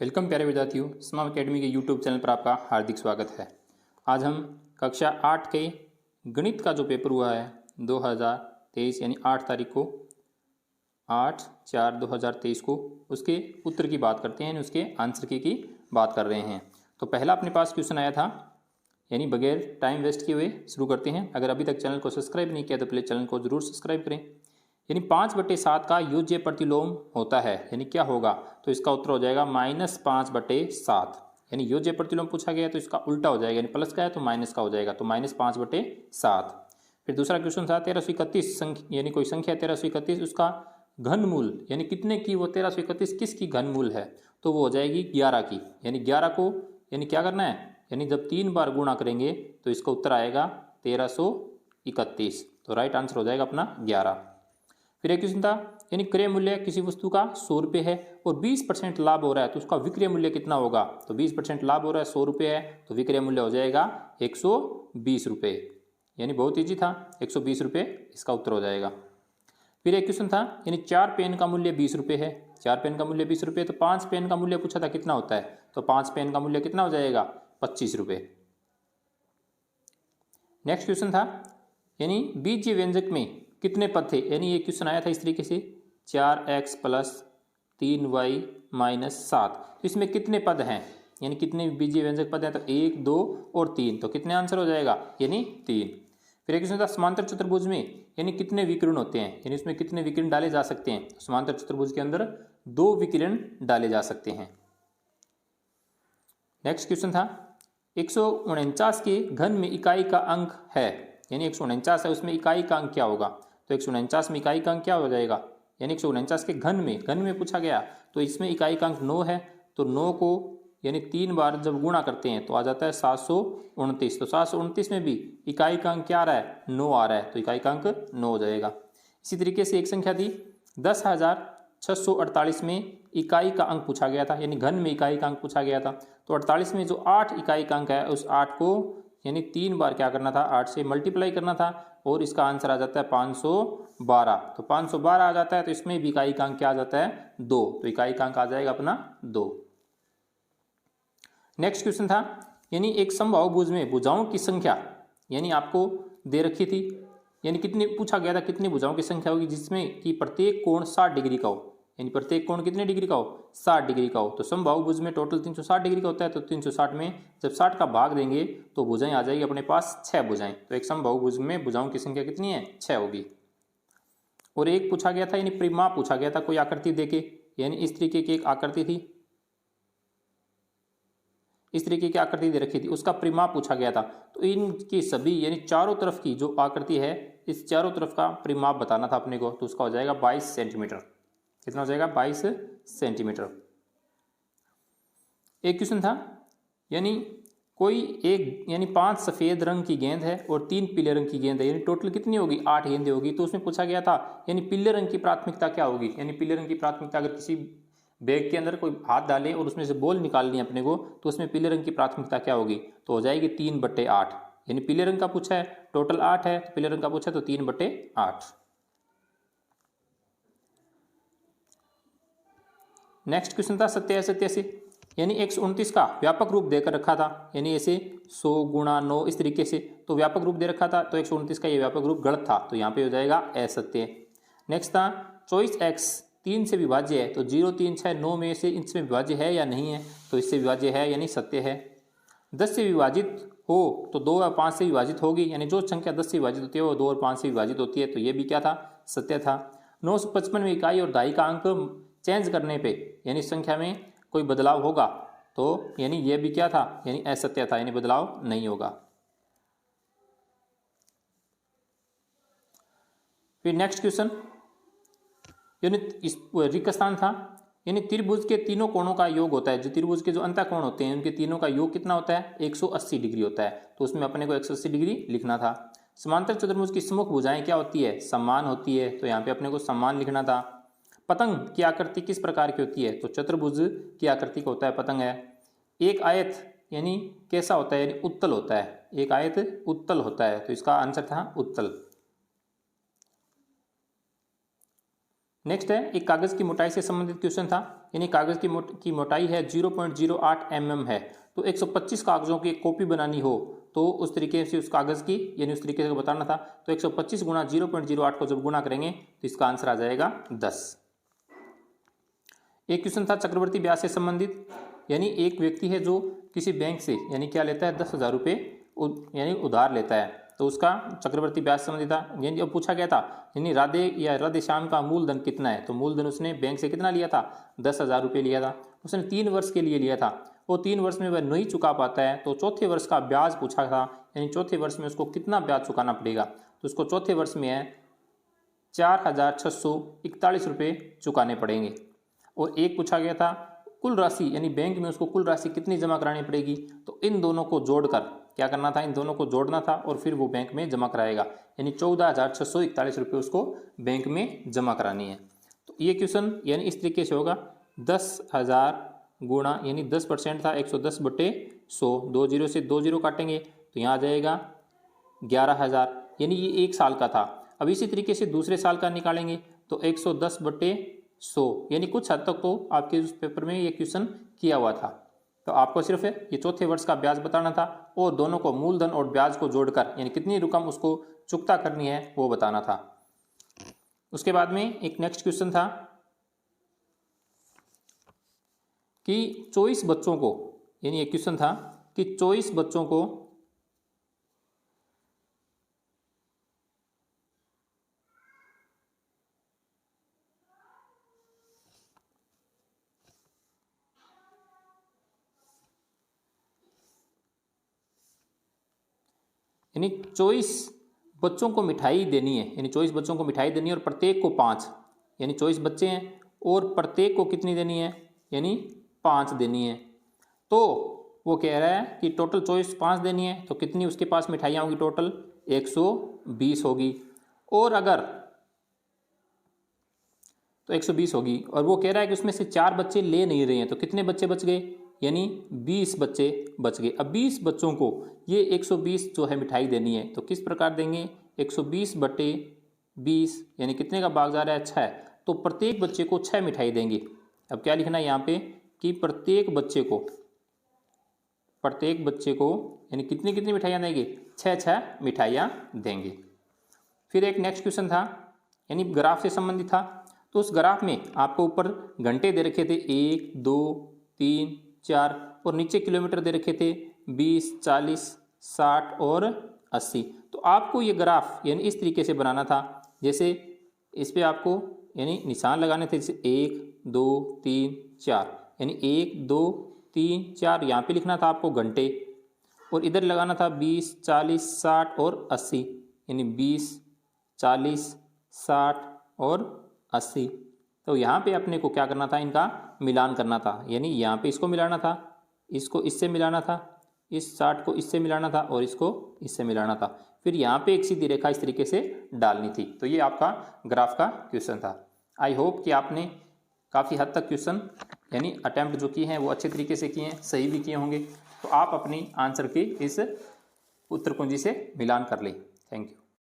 Welcome प्यारे विद्यार्थियों, smart academy के यूट्यूब चैनल पर आपका हार्दिक स्वागत है। आज हम कक्षा 8 के गणित का जो पेपर हुआ है 2023 यानी 8 तारीख को 8/4/2023 को उसके उत्तर की बात करते हैं, उसके आंसर की बात कर रहे हैं। तो पहला अपने पास क्वेश्चन आया था, यानी बगैर टाइम वेस्ट किए हुए शुरू करते हैं। अगर अभी तक चैनल को सब्सक्राइब नहीं किया तो प्लीज़ चैनल को जरूर सब्सक्राइब करें। यानी 5/7 का योज्य प्रतिलोम होता है, यानी क्या होगा, तो इसका उत्तर हो जाएगा -5/7। यानी योज्य प्रतिलोम पूछा गया तो इसका उल्टा हो जाएगा, यानी प्लस का है तो माइनस का हो जाएगा, तो -5/7। फिर दूसरा क्वेश्चन था 1331 संख्या, यानी कोई संख्या 1331, उसका घनमूल यानी कितने की, वो 1331 किसकी घनमूल है, तो वो हो जाएगी 11 की। यानी 11 को यानी क्या करना है, यानी जब 3 बार गुणा करेंगे तो इसका उत्तर आएगा 1331। तो राइट आंसर हो जाएगा अपना 11। फिर एक क्वेश्चन था, यानी क्रय मूल्य किसी वस्तु का 100 रुपये है और 20% लाभ हो रहा है तो उसका विक्रय मूल्य कितना होगा। तो 20% लाभ हो रहा है, 100 रुपये है, तो विक्रय मूल्य हो जाएगा 120 रुपये। यानी बहुत ईजी था, 120 रुपये इसका उत्तर हो जाएगा। फिर एक क्वेश्चन था, यानी 4 पेन का मूल्य 20 रुपये है, 4 पेन का मूल्य 20 रुपये, तो 5 पेन का मूल्य पूछा था कितना होता है, तो 5 पेन का मूल्य कितना हो जाएगा 25 रुपये। नेक्स्ट क्वेश्चन था, यानी बीजीय व्यंजक में कितने पद थे, यानी ये क्वेश्चन आया था इस तरीके से 4x + 3y - 7, तो इसमें कितने पद हैं, यानी कितने बीजीय व्यंजक पद हैं, तो 1, 2 और 3, तो कितने आंसर हो जाएगा, यानी 3। फिर एक क्वेश्चन था, समांतर चतुर्भुज में यानी कितने विकर्ण होते हैं, यानी इसमें कितने विकर्ण डाले जा सकते हैं, समांतर चतुर्भुज के अंदर 2 विकर्ण डाले जा सकते हैं। नेक्स्ट क्वेश्चन था, 149 के घन में इकाई का अंक है, यानी 149 है उसमें इकाई का अंक क्या होगा, तो 149 में इकाई का अंक क्या हो जाएगा, यानी 149 के घन में पूछा गया, तो इसमें इकाई का अंक 9 है, तो 9 को यानी 3 बार जब गुणा करते हैं तो आ जाता है 729, तो 729 में भी इकाई का अंक क्या आ रहा है, 9 आ रहा है, तो इकाई का अंक 9 हो जाएगा। इसी तरीके से एक संख्या थी 10,648 में इकाई का अंक पूछा गया था, यानी घन में इकाई का अंक पूछा गया था, तो 48 में जो 8 इकाई का अंक है उस 8 को यानी 3 बार क्या करना था, 8 से मल्टीप्लाई करना था, और इसका आंसर आ जाता है 512, तो 512 आ जाता है, तो इसमें भी इकाई का अंक क्या आ जाता है 2, तो इकाई का अंक आ जाएगा अपना 2। नेक्स्ट क्वेश्चन था, यानी एक समबाहुभुज में भुजाओं की संख्या, यानी आपको दे रखी थी, यानी कितनी पूछा गया था, कितनी भुजाओं की संख्या होगी जिसमें कि प्रत्येक कोण 60 डिग्री का हो, यानी प्रत्येक कोण कितने डिग्री का हो, 60 डिग्री का हो। तो समबाहुभुज में टोटल 360 डिग्री का होता है, तो 360 में जब 60 का भाग देंगे तो भुजाएं आ जाएगी अपने पास 6 भुजाएं, तो एक समबाहुभुज में भुजाओं की संख्या कितनी है, 6 होगी। और एक पूछा गया था, यानी परिमाप पूछा गया था कोई आकृति देके, यानी इस तरीके की एक आकृति थी, इस तरीके की आकृति दे रखी थी, उसका परिमाप पूछा गया था, तो इनकी सभी यानी चारों तरफ की जो आकृति है इस चारों तरफ का परिमाप बताना था अपने को, तो उसका हो जाएगा 22 सेंटीमीटर। कितना हो जाएगा, 22 सेंटीमीटर। एक क्वेश्चन था, यानी कोई एक यानी 5 सफ़ेद रंग की गेंद है और 3 पीले रंग की गेंद है, यानी टोटल कितनी होगी, 8 गेंदें होगी, तो उसमें पूछा गया था यानी पीले रंग की प्राथमिकता क्या होगी, यानी पीले रंग की प्राथमिकता अगर किसी बैग के अंदर कोई हाथ डाले और उसमें से बॉल निकालनी है अपने को, तो उसमें पीले रंग की प्राथमिकता क्या होगी, तो हो जाएगी 3/8, यानी पीले रंग का पूछा है, टोटल 8 है, तो पीले रंग का पूछा है तो 3/8। नेक्स्ट क्वेश्चन था 87, यानी 129 का व्यापक रूप देकर रखा था, यानी ऐसे 100 × 9 इस तरीके से, तो व्यापक रूप दे रखा था, तो 129 का ये व्यापक रूप गलत था, तो यहाँ पे हो जाएगा असत्य। नेक्स्ट था 24x 3 से विभाज्य है, तो 0, 3, 6, 9 में से इसमें विभाज्य है या नहीं है, तो इससे विभाज्य है, यानी सत्य है। 10 से विभाजित हो तो 2 और 5 से विभाजित होगी, यानी जो संख्या 10 से विभाजित होती है वो 2 और 5 से विभाजित होती है, तो ये भी क्या था, सत्य था। 955 में इकाई और दहाई का अंक चेंज करने पे यानी संख्या में कोई बदलाव होगा, तो यानी ये भी क्या था, यानी असत्य था, यानी बदलाव नहीं होगा। फिर नेक्स्ट क्वेश्चन, यानी इस रिक्त स्थान था, यानी त्रिभुज के तीनों कोणों का योग होता है, जो त्रिभुज के जो अंतःकोण होते हैं उनके तीनों का योग कितना होता है, 180 डिग्री होता है, तो उसमें अपने को 180 डिग्री लिखना था। समांतर चतुर्भुज की सम्मुख भुजाएं क्या होती है, समान होती है, तो यहाँ पे अपने को समान लिखना था। पतंग की आकृति किस प्रकार की होती है, तो चतुर्भुज की आकृति का होता है पतंग है। एक आयत यानी कैसा होता है, यानी उत्तल होता है, एक आयत उत्तल होता है, तो इसका आंसर था उत्तल। नेक्स्ट है एक कागज़ की मोटाई से संबंधित क्वेश्चन था, यानी कागज़ की मोटाई है 0.08 mm है, तो 125 कागज़ों की एक कॉपी बनानी हो तो उस तरीके से उस कागज़ की यानी उस तरीके से बताना था। तो 125 गुणा 0.08 को जब गुणा करेंगे तो इसका आंसर आ जाएगा 10। एक क्वेश्चन था चक्रवर्ती ब्याज से संबंधित, यानी एक व्यक्ति है जो किसी बैंक से यानी क्या लेता है 10,000 रुपये यानी उधार लेता है, तो उसका चक्रवर्ती ब्याज संबंधी था। यानी अब पूछा गया था यानी राधे श्याम का मूलधन कितना है, तो मूलधन उसने बैंक से कितना लिया था 10,000 रुपये लिया था, उसने 3 वर्ष के लिए लिया था, वो 3 वर्ष में वह नहीं चुका पाता है तो चौथे वर्ष का ब्याज पूछा था, यानी चौथे वर्ष में उसको कितना ब्याज चुकाना पड़ेगा, तो उसको चौथे वर्ष में है 4,641 रुपये चुकाने पड़ेंगे। और एक पूछा गया था कुल राशि, यानी बैंक में उसको कुल राशि कितनी जमा करानी पड़ेगी, तो इन दोनों को जोड़कर क्या करना था, इन दोनों को जोड़ना था और फिर वो बैंक में जमा कराएगा, यानी 14,641 रुपये उसको बैंक में जमा करानी है। तो ये क्वेश्चन यानी इस तरीके से होगा 10,000 गुणा यानी 10% था 110/100, 2 जीरो से 2 जीरो काटेंगे तो यहाँ आ जाएगा 11,000, यानी ये 1 साल का था। अब इसी तरीके से दूसरे साल का निकालेंगे तो 110/100, यानी कुछ हद तक तो आपके उस पेपर में ये क्वेश्चन किया हुआ था। तो आपको सिर्फ ये चौथे वर्ष का ब्याज बताना था और दोनों को मूलधन और ब्याज को जोड़कर यानी कितनी रकम उसको चुकता करनी है वो बताना था। उसके बाद में एक नेक्स्ट क्वेश्चन था कि 24 बच्चों को, यानी एक क्वेश्चन था कि 24 बच्चों को यानी 24 बच्चों को मिठाई देनी है, यानी 24 बच्चों को मिठाई देनी है और प्रत्येक को 5, यानी 24 बच्चे हैं और प्रत्येक को कितनी देनी है, यानी 5 देनी है। तो वो कह रहा है कि टोटल 24 5 देनी है तो कितनी उसके पास मिठाइयाँ होंगी, टोटल 120 होगी, और अगर तो 120 होगी, और वो कह रहा है कि उसमें से 4 बच्चे ले नहीं रहे हैं तो कितने बच्चे बच गए, यानी 20 बच्चे बच गए। अब 20 बच्चों को ये 120 जो है मिठाई देनी है तो किस प्रकार देंगे, 120/20 यानी कितने का भाग जा रहा है 6, तो प्रत्येक बच्चे को 6 मिठाई देंगे। अब क्या लिखना है यहाँ पे कि प्रत्येक बच्चे को यानी कितनी कितनी मिठाइयाँ देंगे, 6 मिठाइयाँ देंगे। फिर एक नेक्स्ट क्वेश्चन था यानी ग्राफ से संबंधित था, तो उस ग्राफ में आपको ऊपर घंटे दे रखे थे 1 2 3 4 और नीचे किलोमीटर दे रखे थे 20 40 60 और 80। तो आपको ये ग्राफ यानी इस तरीके से बनाना था, जैसे इस पे आपको यानी निशान लगाने थे, जैसे 1 2 3 4, यानी 1 2 3 4 यहाँ पे लिखना था आपको घंटे, और इधर लगाना था 20 40 60 और 80, यानी 20 40 60 और 80। तो यहाँ पे अपने को क्या करना था, इनका मिलान करना था, यानी यहाँ पे इसको मिलाना था, इसको इससे मिलाना था, इस 60 को इससे मिलाना था और इसको इससे मिलाना था, फिर यहाँ पे एक सीधी रेखा इस तरीके से डालनी थी। तो ये आपका ग्राफ का क्वेश्चन था। आई होप कि आपने काफ़ी हद तक क्वेश्चन यानी अटैम्प्ट जो किए हैं वो अच्छे तरीके से किए हैं, सही भी किए होंगे। तो आप अपनी आंसर की इस उत्तर कुंजी से मिलान कर लें। Thank you.